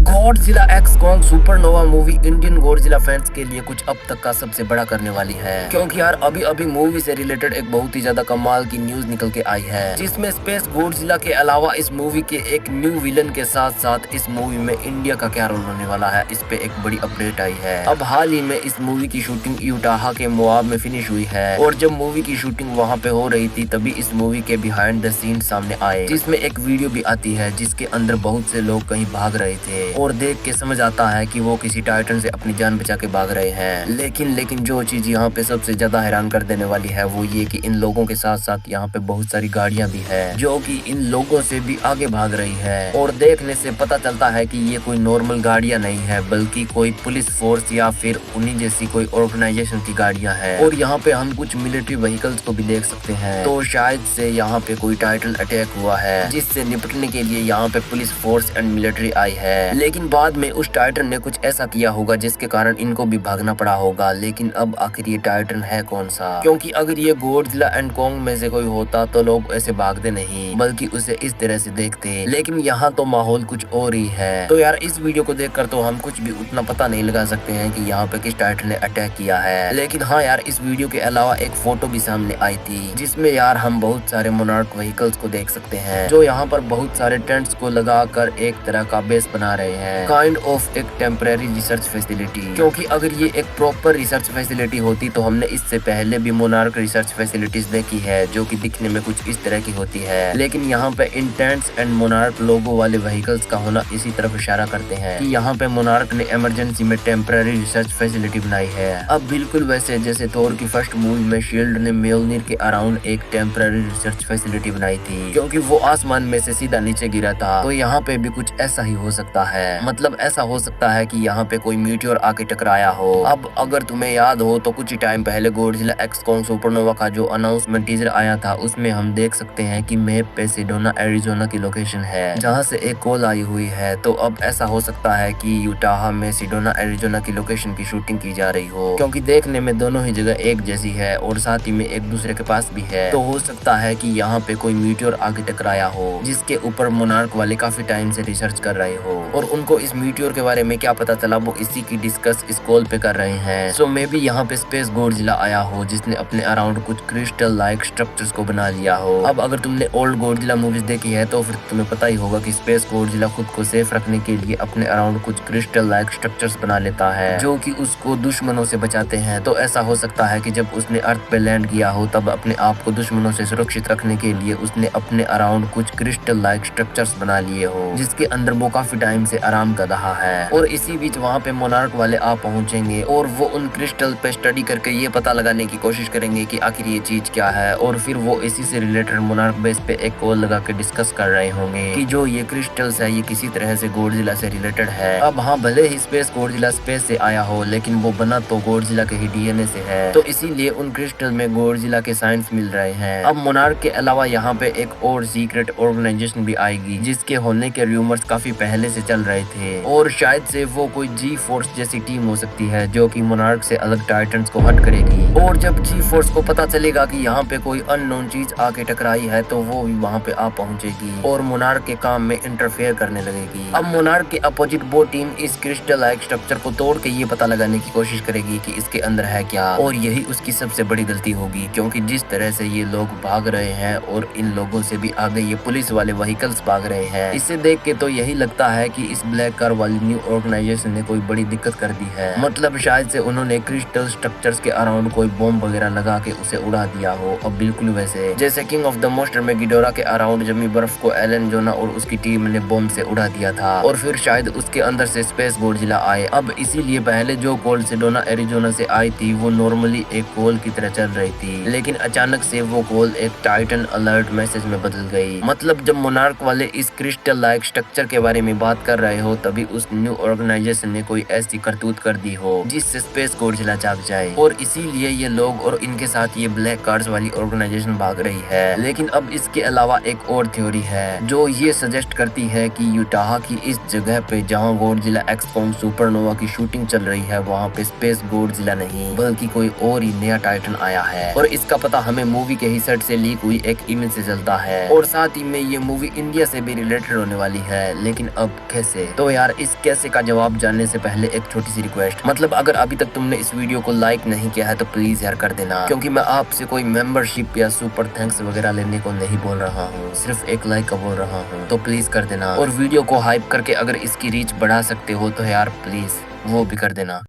Godzilla x Kong supernova movie Indian Godzilla fans के लिए कुछ अब तक का सबसे बड़ा करने वाली है, क्योंकि यार अभी अभी मूवी से रिलेटेड एक बहुत ही ज्यादा कमाल की न्यूज निकल के आई है, जिसमें स्पेस गॉडजिला के अलावा इस मूवी के एक न्यू विलन के साथ साथ इस मूवी में इंडिया का क्या रोल होने वाला है, इस पे एक बड़ी अपडेट आई है। अब हाल ही में इस मूवी की शूटिंग यूटाहा के मोआब में फिनिश हुई है, और जब मूवी की शूटिंग वहाँ पे हो रही थी तभी इस मूवी के बिहाइंड द सीन सामने आए, जिसमें एक वीडियो भी आती है जिसके अंदर बहुत से लोग कहीं भाग रहे थे, और देख के समझ आता है कि वो किसी टाइटन से अपनी जान बचा के भाग रहे हैं। लेकिन जो चीज यहाँ पे सबसे ज्यादा हैरान कर देने वाली है वो ये कि इन लोगों के साथ साथ यहाँ पे बहुत सारी गाड़ियां भी है जो कि इन लोगों से भी आगे भाग रही है, और देखने से पता चलता है कि ये कोई नॉर्मल गाड़ियां नहीं है बल्कि कोई पुलिस फोर्स या फिर उन्हीं जैसी कोई ऑर्गेनाइजेशन की गाड़ियां हैं। और यहाँ पे हम कुछ मिलिट्री व्हीकल्स को भी देख सकते हैं, तो शायद से यहाँ पे कोई टाइटन अटैक हुआ है जिससे निपटने के लिए यहाँ पे पुलिस फोर्स एंड मिलिट्री आई है। लेकिन बाद में उस टाइटन ने कुछ ऐसा किया होगा जिसके कारण इनको भी भागना पड़ा होगा। लेकिन अब आखिर ये टाइटन है कौन सा, क्योंकि अगर ये गॉडजिला एंड कॉन्ग में से कोई होता तो लोग ऐसे भागते नहीं बल्कि उसे इस तरह से देखते, लेकिन यहाँ तो माहौल कुछ और ही है। तो यार इस वीडियो को देखकर तो हम कुछ भी उतना पता नहीं लगा सकते हैं कि यहाँ पे किस टाइटन ने अटैक किया है। लेकिन हाँ यार, इस वीडियो के अलावा एक फोटो भी सामने आई थी जिसमें यार हम बहुत सारे मोनार्क व्हीकल्स को देख सकते हैं जो यहाँ पर बहुत सारे टेंट्स को लगाकर एक तरह का बेस बना रहे हैं, काइंड ऑफ एक टेम्परेरी रिसर्च फैसिलिटी। क्योंकि अगर ये एक प्रॉपर रिसर्च फैसिलिटी होती तो हमने इससे पहले भी मोनार्क रिसर्च फैसिलिटीज देखी है जो कि दिखने में कुछ इस तरह की होती है। लेकिन यहाँ पे इंटेंस एंड मोनार्क लोगो वाले व्हीकल्स का होना इसी तरफ इशारा करते हैं कि यहाँ पे मोनार्क ने इमरजेंसी में टेम्परेरी रिसर्च फैसिलिटी बनाई है। अब बिल्कुल वैसे जैसे थोर की फर्स्ट मूवी में शील्ड ने म्योल्निर के अराउंड एक टेम्परेरी रिसर्च फैसिलिटी बनाई थी क्योंकि वो आसमान में से सीधा नीचे गिरा था, तो यहाँ पे भी कुछ ऐसा ही हो सकता है। मतलब ऐसा हो सकता है कि यहाँ पे कोई मीटियोर आके टकराया हो। अब अगर तुम्हें याद हो तो कुछ ही टाइम पहले गॉडजिला एक्स कॉन्ग सुपरनोवा का जो अनाउंसमेंट टीजर आया था उसमें हम देख सकते हैं कि मैप पे सेडोना एरिजोना की लोकेशन है जहाँ से एक कॉल आई हुई है। तो अब ऐसा हो सकता है कि यूटाहा में सेडोना एरिजोना की लोकेशन की शूटिंग की जा रही हो, क्योंकि देखने में दोनों ही जगह एक जैसी है और साथ ही में एक दूसरे के पास भी है। तो हो सकता है कि यहाँ पे कोई मीटियोर आके टकराया हो जिसके ऊपर मोनार्क वाले काफी टाइम से रिसर्च कर रहे हो, और उनको इस मीटियोर के बारे में क्या पता चला वो इसी की डिस्कस इस कॉल पे कर रहे हैं। सो मे बी यहाँ पे स्पेस गॉडजिला आया हो जिसने अपने अराउंड कुछ क्रिस्टल लाइक स्ट्रक्चर्स को बना लिया हो। अब अगर तुमने ओल्ड गॉडजिला मूवीज देखी है तो फिर तुम्हें पता ही होगा कि स्पेस गॉडजिला खुद को सेफ रखने के लिए अपने अराउंड कुछ क्रिस्टल लाइक स्ट्रक्चर्स बना लेता है जो कि उसको दुश्मनों से बचाते हैं। तो ऐसा हो सकता है कि जब उसने अर्थ पे लैंड किया हो तब अपने आप को दुश्मनों से सुरक्षित रखने के लिए उसने अपने अराउंड कुछ क्रिस्टल लाइक स्ट्रक्चर्स बना लिए हो जिसके अंदर वो काफी टाइम से आराम कर रहा है। और इसी बीच वहाँ पे मोनार्क वाले आ पहुंचेंगे और वो उन क्रिस्टल पे स्टडी करके ये पता लगाने की कोशिश करेंगे कि आखिर ये चीज क्या है, और फिर वो इसी से रिलेटेड मोनार्क बेस पे एक कॉल लगा के डिस्कस कर रहे होंगे कि जो ये क्रिस्टल्स है ये किसी तरह से गॉडजिला से रिलेटेड है। अब हाँ, भले ही स्पेस गॉडजिला स्पेस से आया हो लेकिन वो बना तो गॉडजिला के ही डीएनए से है, तो इसीलिए उन क्रिस्टल में गॉडजिला के साइंस मिल रहे हैं। अब मोनार्क के अलावा यहाँ पे एक और सीक्रेट ऑर्गेनाइजेशन भी आएगी जिसके होने के रूमर्स काफी पहले से चल रहे थे, और शायद से वो कोई जी फोर्स जैसी टीम हो सकती है जो कि मोनार्क से अलग टाइटन्स को हट करेगी। और जब जी फोर्स को पता चलेगा कि यहाँ पे कोई अननोन चीज आके टकराई है तो वो भी वहाँ पे आ पहुंचेगी और मोनार्क के काम में इंटरफेयर करने लगेगी। अब मोनार्क के अपोजिट वो टीम इस क्रिस्टल लाइक स्ट्रक्चर को तोड़ के ये पता लगाने की कोशिश करेगी कि इसके अंदर है क्या, और यही उसकी सबसे बड़ी गलती होगी क्योंकि जिस तरह से ये लोग भाग रहे हैं और इन लोगों से भी आगे ये पुलिस वाले व्हीकल्स भाग रहे हैं, इसे देख के तो यही लगता है कि इस ब्लैक कार वाली न्यू ऑर्गेनाइजेशन ने कोई बड़ी दिक्कत कर दी है। मतलब शायद से उन्होंने क्रिस्टल स्ट्रक्चर्स के अराउंड कोई बॉम्ब वगैरह लगा के उसे उड़ा दिया हो। अब बिल्कुल वैसे जैसे किंग ऑफ द मोस्टर में गिडोरा के अराउंड जमी बर्फ को एलन जोना और उसकी टीम ने बॉम्ब से उड़ा दिया था, और फिर शायद उसके अंदर से स्पेस गॉडजिला आए। अब इसीलिए पहले जो कॉल सेडोना एरिजोना से आई थी वो नॉर्मली एक कॉल की तरह चल रही थी, लेकिन अचानक से वो कॉल एक टाइटन अलर्ट मैसेज में बदल गई। मतलब जब मोनार्क वाले इस क्रिस्टल लाइक स्ट्रक्चर के बारे में बात कर रहे हो तभी उस न्यू ऑर्गेनाइजेशन ने कोई ऐसी करतूत कर दी हो जिससे स्पेस गॉडजिला जाग जाए, और इसीलिए ये लोग और इनके साथ ये ब्लैक कार्ड्स वाली ऑर्गेनाइजेशन भाग रही है। लेकिन अब इसके अलावा एक और थ्योरी है जो ये सजेस्ट करती है कि यूटाहा की इस जगह पे जहाँ गॉडजिला एक्स कॉन्ग सुपरनोवा की शूटिंग चल रही है वहाँ पे स्पेस गॉडजिला नहीं बल्कि कोई और ही नया टाइटन आया है, और इसका पता हमें मूवी के ही सेट से लीक हुई एक इमेज से चलता है, और साथ ही में ये मूवी इंडिया से भी रिलेटेड होने वाली है। लेकिन अब कैसे से। तो यार इस कैसे का जवाब जानने से पहले एक छोटी सी रिक्वेस्ट, मतलब अगर अभी तक तुमने इस वीडियो को लाइक नहीं किया है तो प्लीज यार कर देना, क्योंकि मैं आपसे कोई मेंबरशिप या सुपर थैंक्स वगैरह लेने को नहीं बोल रहा हूँ, सिर्फ एक लाइक का बोल रहा हूँ। तो प्लीज कर देना, और वीडियो को हाइप करके अगर इसकी रीच बढ़ा सकते हो तो यार प्लीज वो भी कर देना।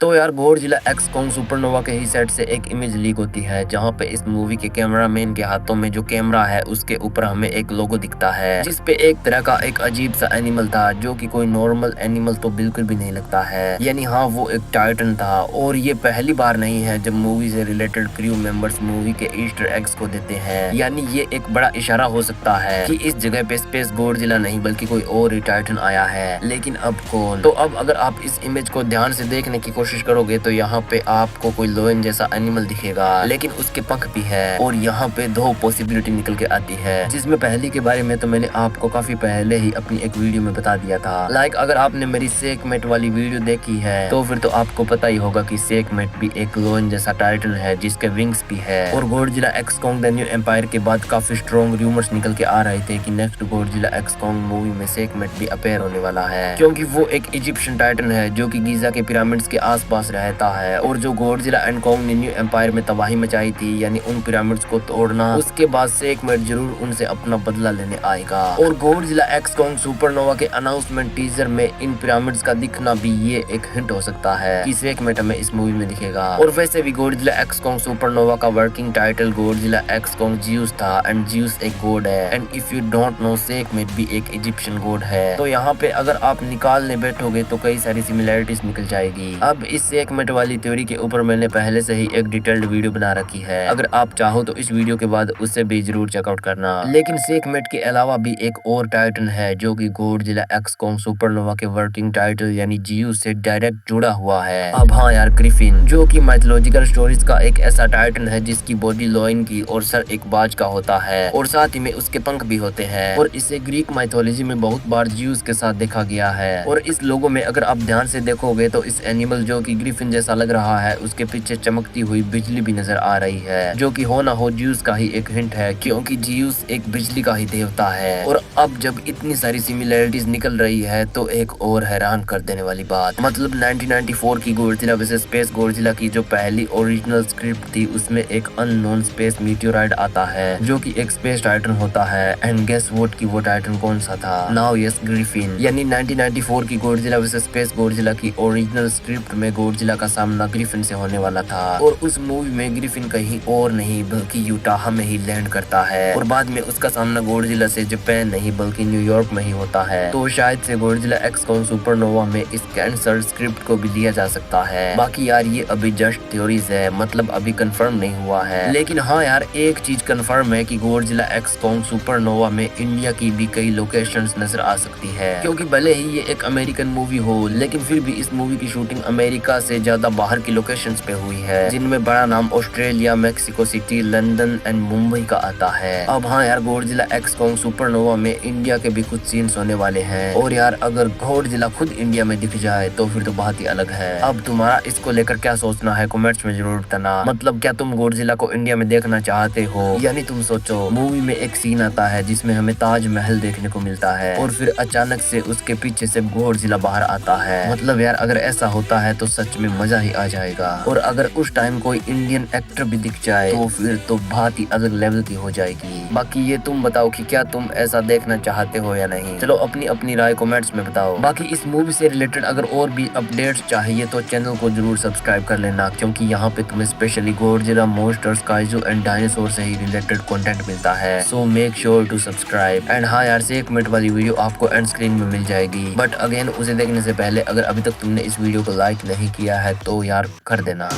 तो यार गॉडजिला एक्स कॉन्ग सुपरनोवा के ही सेट से एक इमेज लीक होती है, जहां पे इस मूवी के कैमरामैन के हाथों में जो कैमरा है उसके ऊपर हमें एक लोगो दिखता है, जिस पे एक तरह का एक अजीब सा एनिमल था, जो कि कोई नॉर्मल एनिमल तो बिल्कुल भी नहीं लगता है। यानी हाँ, वो एक टाइटन था। और ये पहली बार नहीं है जब मूवी से रिलेटेड क्रू मेंबर्स मूवी के ईस्टर एग्स को देते हैं। यानी ये एक बड़ा इशारा हो सकता है कि इस जगह पे स्पेस गॉडजिला नहीं बल्कि कोई और ही टाइटन आया है। लेकिन अब कौन? तो अब अगर आप इस इमेज को ध्यान से देखने की कोशिश करोगे तो यहाँ पे आपको कोई लोयन जैसा एनिमल दिखेगा, लेकिन उसके पंख भी है। और यहाँ पे दो पॉसिबिलिटी निकल के आती है, जिसमें पहली के बारे में तो मैंने आपको काफी पहले ही अपनी एक वीडियो में बता दिया था। लाइक अगर आपने मेरी सेकमेट वाली वीडियो देखी है तो फिर तो आपको पता ही होगा कि सेकमेट भी एक लोयन जैसा टाइटन है जिसके विंग्स भी है। और Godzilla x Kong The New Empire के बाद काफी स्ट्रॉन्ग रूमर्स निकल के आ रहे थे कि next Godzilla x Kong movie में सेकमेट भी अपेयर होने वाला है, क्योंकि वो एक इजिप्शियन टाइटन है जो कि गीजा के पिरामिड्स के आसपास रहता है। और जो गॉडजिला एंड कॉन्ग ने न्यू एम्पायर में तबाही मचाई थी, यानी उन पिरामिड्स को तोड़ना, उसके बाद सेकमेट जरूर उनसे अपना बदला लेने आएगा। और गॉडजिला एक्स कॉन्ग सुपरनोवा के अनाउंसमेंट टीजर में इन पिरामिड्स का दिखना भी ये एक हिंट हो सकता है कि सेकमेट हमें इस मूवी में दिखेगा। और वैसे भी गॉडजिला एक्स कॉन्ग सुपरनोवा का working title Godzilla x Kong Zeus था, एंड जियूस एक गॉड है, and if you don't know Sekhmet भी एक इजिप्शियन गॉड है। तो यहाँ पे अगर आप निकालने बैठोगे तो कई सारी सिमिलैरिटीज निकल जाएगी। अब इस सेकमेट वाली थ्योरी के ऊपर मैंने पहले से ही एक डिटेल्ड वीडियो बना रखी है, अगर आप चाहो तो इस वीडियो के बाद उससे भी जरूर चेकआउट करना। लेकिन सेकमेट के अलावा भी एक और टाइटन है जो कि गॉडजिला एक्स कॉन्ग सुपरनोवा के वर्किंग टाइटल यानी जियूस से डायरेक्ट जुड़ा हुआ है। अब हाँ यार, ग्रिफिन, जो कि माइथोलॉजिकल स्टोरीज का एक ऐसा टाइटन है जिसकी बॉडी लॉइन की और सर एक बाज का होता है, और साथ ही में उसके पंख भी होते हैं। और इसे ग्रीक माइथोलॉजी में बहुत बार जियूस के साथ देखा गया है। और इस लोगो में अगर आप ध्यान से देखोगे तो इस एनिमल जो कि ग्रिफिन जैसा लग रहा है उसके पीछे चमकती हुई बिजली भी नजर आ रही है, जो कि हो ना हो जियूस का ही एक हिंट है, क्योंकि जियूस एक बिजली का ही देवता है। और अब जब इतनी सारी सिमिलैरिटीज निकल रही है तो एक और हैरान कर देने वाली बात, मतलब 1994 की गॉडजिला वर्सेस स्पेस गॉडजिला की जो पहली ओरिजिनल स्क्रिप्ट थी उसमें एक अननोन स्पेस मीटियोराइड आता है जो कि एक स्पेस टाइटन होता है। एंड गेस व्हाट की वो टाइटन कौन सा था? Now yes, Griffin. यानी 1994 की गॉडजिला वर्सेस स्पेस गॉडजिला की ओरिजिनल स्क्रिप्ट में गॉडजिला का सामना ग्रिफिन से होने वाला था, और उस मूवी में ग्रिफिन कहीं और नहीं बल्कि यूटाह में ही लैंड करता है, और बाद में उसका सामना गॉडजिला से जापान नहीं बल्कि न्यूयॉर्क में ही होता है। तो शायद से गॉडजिला एक्स कॉन्ग सुपरनोवा में इस कैंसल्ड स्क्रिप्ट को भी लिया जा सकता है। बाकी यार ये अभी जस्ट थ्योरीज है, मतलब अभी कंफर्म नहीं हुआ है। लेकिन हाँ यार, एक चीज कंफर्म है कि गॉडजिला एक्स कॉन्ग सुपरनोवा में इंडिया की भी कई लोकेशंस नजर आ सकती है, क्योंकि भले ही ये एक अमेरिकन मूवी हो लेकिन फिर भी इस मूवी की शूटिंग अमेरिका से ज्यादा बाहर की लोकेशंस पे हुई है, जिनमें बड़ा नाम Australia, Mexico city, London and Mumbai का आता है। अब हाँ यार, गॉडजिला एक्स कॉन्ग सुपरनोवा में इंडिया के भी कुछ सीन्स होने वाले हैं, और यार अगर गॉडजिला खुद इंडिया में दिख जाए तो फिर तो बात ही अलग है। अब तुम्हारा इसको लेकर क्या सोचना है कमेंट्स में जरूर बताना। मतलब क्या तुम गॉडजिला को इंडिया में देखना चाहते हो? यानी तुम सोचो, मूवी में एक सीन आता है जिसमें हमें ताजमहल देखने को मिलता है और फिर अचानक से उसके पीछे से गॉडजिला बाहर आता है। मतलब यार अगर ऐसा होता है तो सच में मजा ही आ जाएगा। और अगर उस टाइम कोई इंडियन एक्टर भी दिख जाए तो फिर तो बात ही अलग लेवल की हो जाएगी। बाकी ये तुम बताओ कि क्या तुम ऐसा देखना चाहते हो या नहीं। चलो अपनी अपनी राय कमेंट्स में बताओ। बाकी इस मूवी से रिलेटेड अगर और भी अपडेट्स चाहिए तो चैनल को जरूर सब्सक्राइब कर लेना, क्योंकि यहाँ पे तुम्हें specially Godzilla, monsters, kaiju and dinosaur से ही रिलेटेड कंटेंट मिलता है। So make sure to subscribe. And हाँ यार, से 1 मिनट वाली वीडियो आपको एंड स्क्रीन में मिल जाएगी, बट अगेन उसे देखने से पहले अगर अभी तक तुमने इस वीडियो को लाइक नहीं किया है तो यार कर देना।